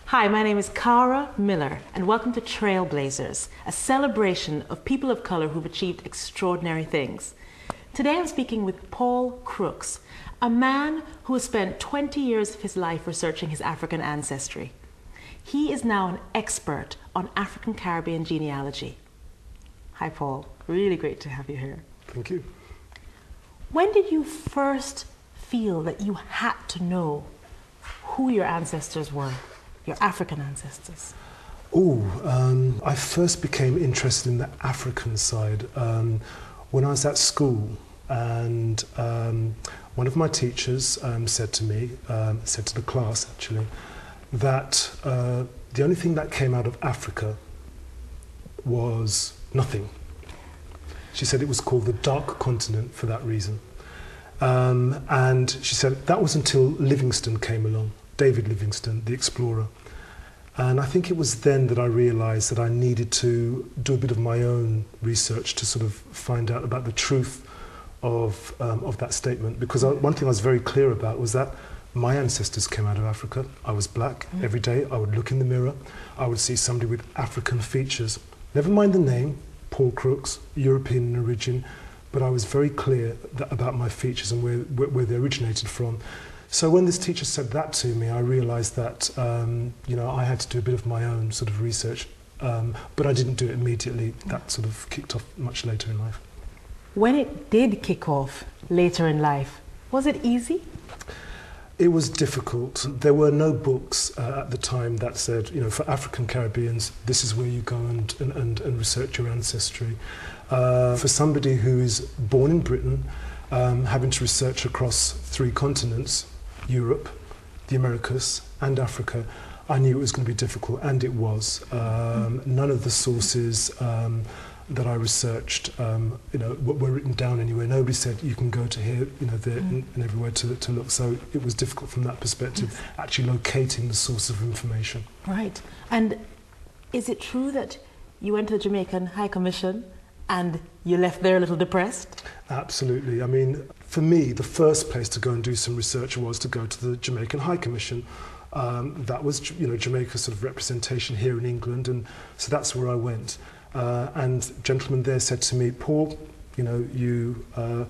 Hi, my name is Cara Miller, and welcome to Trailblazers, a celebration of people of color who've achieved extraordinary things. Today I'm speaking with Paul Crooks, a man who has spent 20 years of his life researching his African ancestry. He is now an expert on African Caribbean genealogy. Hi, Paul. Really great to have you here. Thank you. When did you first feel that you had to who your ancestors were, your African ancestors? I first became interested in the African side when I was at school, and one of my teachers said to me, said to the class actually, that the only thing that came out of Africa was nothing. She said it was called the Dark Continent for that reason. And she said that was until Livingstone came along, David Livingstone, the explorer. And I think it was then that I realized that I needed to do a bit of my own research to sort of find out about the truth of that statement. Because one thing I was very clear about was that my ancestors came out of Africa. I was black. Every day I would look in the mirror, I would see somebody with African features. Never mind the name, Paul Crooks, European in origin, but I was very clear about my features and where they originated from. So when this teacher said that to me, I realized that I had to do a bit of my own sort of research, but I didn't do it immediately. That sort of kicked off much later in life. When it did kick off later in life, was it easy? It was difficult. There were no books at the time that said, for African Caribbeans, this is where you go and research your ancestry. For somebody who is born in Britain, having to research across 3 continents, Europe, the Americas and Africa, I knew it was going to be difficult, and it was. None of the sources that I researched were written down anywhere. Nobody said you can go to here, there and everywhere to look. So it was difficult from that perspective, actually locating the source of information. Right. And is it true that you went to the Jamaican High Commission and you left there a little depressed? Absolutely. I mean, for me, the first place to go and do some research was to go to the Jamaican High Commission. That was, Jamaica's sort of representation here in England, and so that's where I went. And gentlemen there said to me, Paul, you're not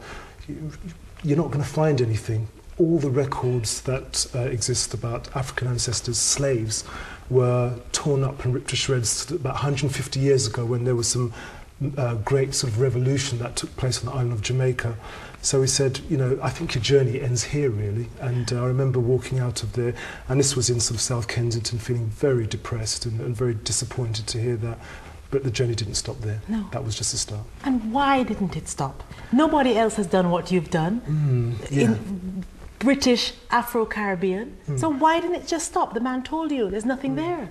going to find anything. All the records that exist about African ancestors, slaves, were torn up and ripped to shreds about 150 years ago when there was some great sort of revolution that took place on the island of Jamaica. So he said, I think your journey ends here, really. And I remember walking out of there, and this was in sort of South Kensington, feeling very depressed and very disappointed to hear that. But the journey didn't stop there. No. That was just a start. And why didn't it stop? Nobody else has done what you've done in British Afro-Caribbean. So why didn't it just stop? The man told you there's nothing there.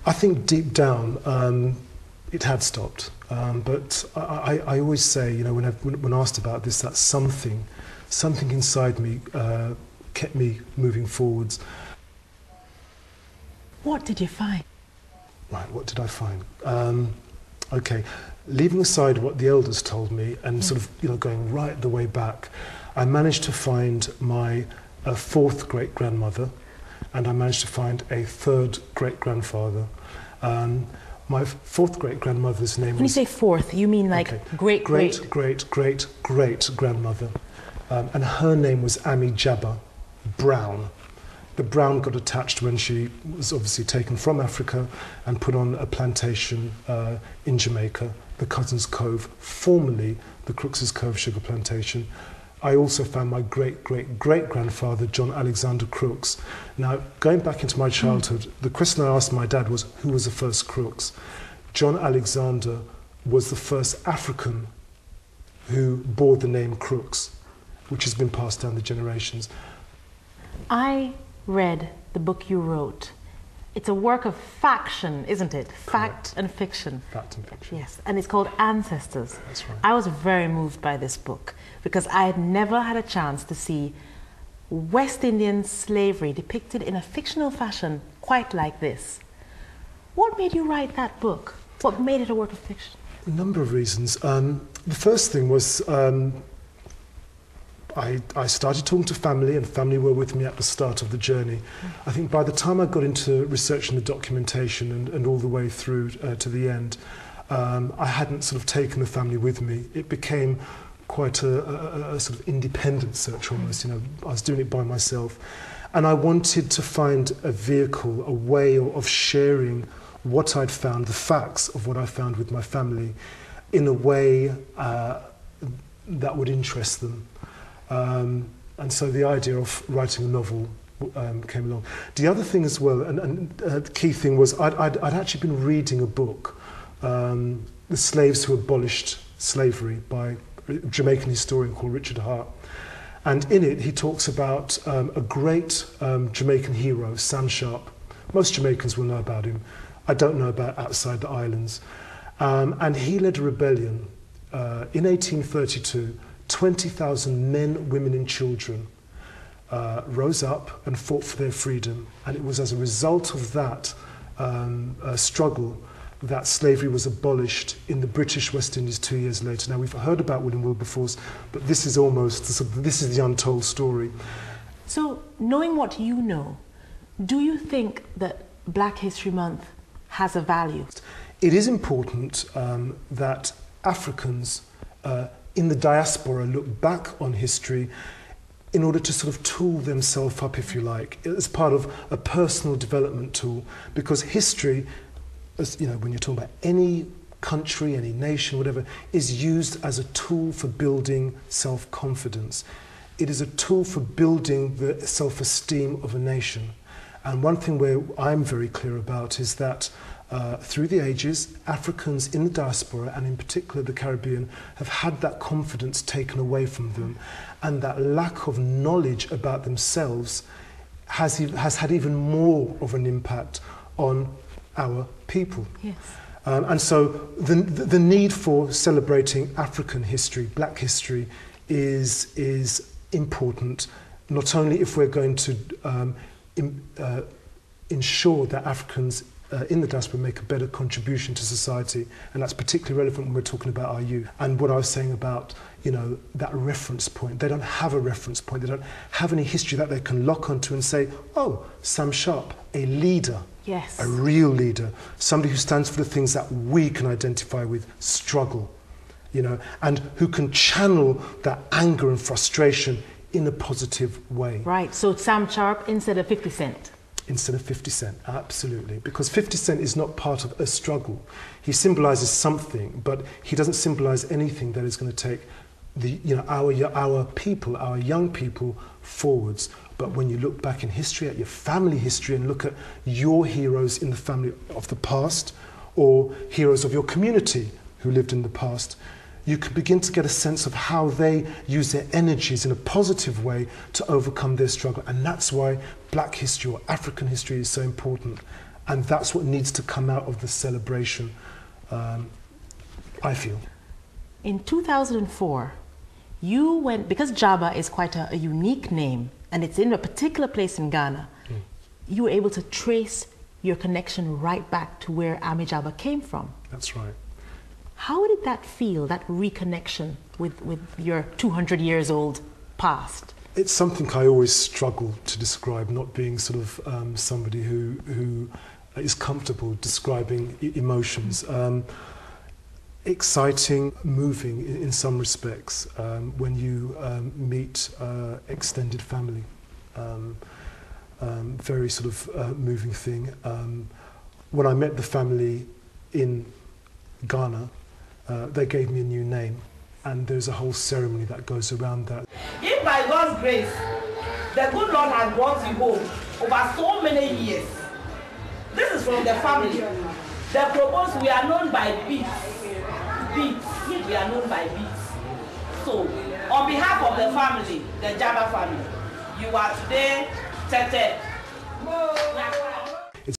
I think deep down it had stopped. But I always say, when asked about this, that something inside me kept me moving forwards. What did you find? Right, what did I find? Okay, leaving aside what the elders told me and sort of, going right the way back, I managed to find my 4th great-grandmother, and I managed to find a 3rd great-grandfather. My 4th great-grandmother's name was... When you say 4th, you mean like great-great-great-great-grandmother. And her name was Ami Jabba Brown. The Brown got attached when she was obviously taken from Africa and put on a plantation in Jamaica, the Cousins Cove, formerly the Crooks' Cove Sugar Plantation. I also found my great-great-great-grandfather, John Alexander Crooks. Now, going back into my childhood, the question I asked my dad was, who was the first Crooks? John Alexander was the first African who bore the name Crooks, which has been passed down the generations. I read the book you wrote. It's a work of faction, isn't it? Fact and fiction. Fact and fiction. Yes, and it's called Ancestors. That's right. I was very moved by this book because I had never had a chance to see West Indian slavery depicted in a fictional fashion quite like this. What made you write that book? What made it a work of fiction? A number of reasons. The first thing was I started talking to family, and family were with me at the start of the journey. I think by the time I got into researching the documentation and all the way through to the end, I hadn't sort of taken the family with me. It became quite a sort of independent search almost, you know. I was doing it by myself. And I wanted to find a vehicle, a way of sharing what I'd found, the facts of what I found with my family, in a way that would interest them. And so the idea of writing a novel came along. The other thing as well, and the key thing was I'd actually been reading a book, The Slaves Who Abolished Slavery, by a Jamaican historian called Richard Hart. And in it, he talks about a great Jamaican hero, Sam Sharp. Most Jamaicans will know about him. I don't know about outside the islands. And he led a rebellion in 1832. 20,000 men, women and children rose up and fought for their freedom. And it was as a result of that struggle that slavery was abolished in the British West Indies 2 years later. Now, we've heard about William Wilberforce, but this is almost, this is the untold story. So, knowing what you know, do you think that Black History Month has a value? It is important that Africans in the diaspora look back on history in order to sort of tool themselves up, if you like, as part of a personal development tool. Because history, as you know, when you're talking about any country, any nation, whatever, is used as a tool for building self-confidence. It is a tool for building the self-esteem of a nation. And one thing where I'm very clear about is that through the ages, Africans in the diaspora, and in particular the Caribbean, have had that confidence taken away from them, and that lack of knowledge about themselves has had even more of an impact on our people. Yes. And so the need for celebrating African history, Black history, is important, not only if we're going to ensure that Africans in the diaspora make a better contribution to society, and that's particularly relevant when we're talking about our youth. And what I was saying about, you know, that reference point, they don't have a reference point, they don't have any history that they can lock onto and say, oh, Sam Sharp, a leader, yes, a real leader, somebody who stands for the things that we can identify with, struggle, you know, and who can channel that anger and frustration in a positive way. Right, so Sam Sharp instead of 50 Cent. Instead of 50 Cent, absolutely. Because 50 Cent is not part of a struggle. He symbolizes something, but he doesn't symbolize anything that is going to take the, you know, our people, our young people forwards. But when you look back in history, at your family history, and look at your heroes in the family of the past, or heroes of your community who lived in the past, you can begin to get a sense of how they use their energies in a positive way to overcome their struggle. And that's why Black history or African history is so important. And that's what needs to come out of the celebration, I feel. In 2004, you went, because Jaba is quite a unique name, and it's in a particular place in Ghana, you were able to trace your connection right back to where Ami Jaba came from. That's right. How did that feel, that reconnection with your 200 years old past? It's something I always struggle to describe, not being sort of somebody who is comfortable describing emotions. Exciting, moving in some respects when you meet extended family. Very sort of moving thing. When I met the family in Ghana, they gave me a new name, and there's a whole ceremony that goes around that. If by God's grace, the good Lord has brought you home over so many years, this is from the family. They propose we are known by beats. Beats. We are known by beats. So, on behalf of the family, the Jaba family, you are today Tete.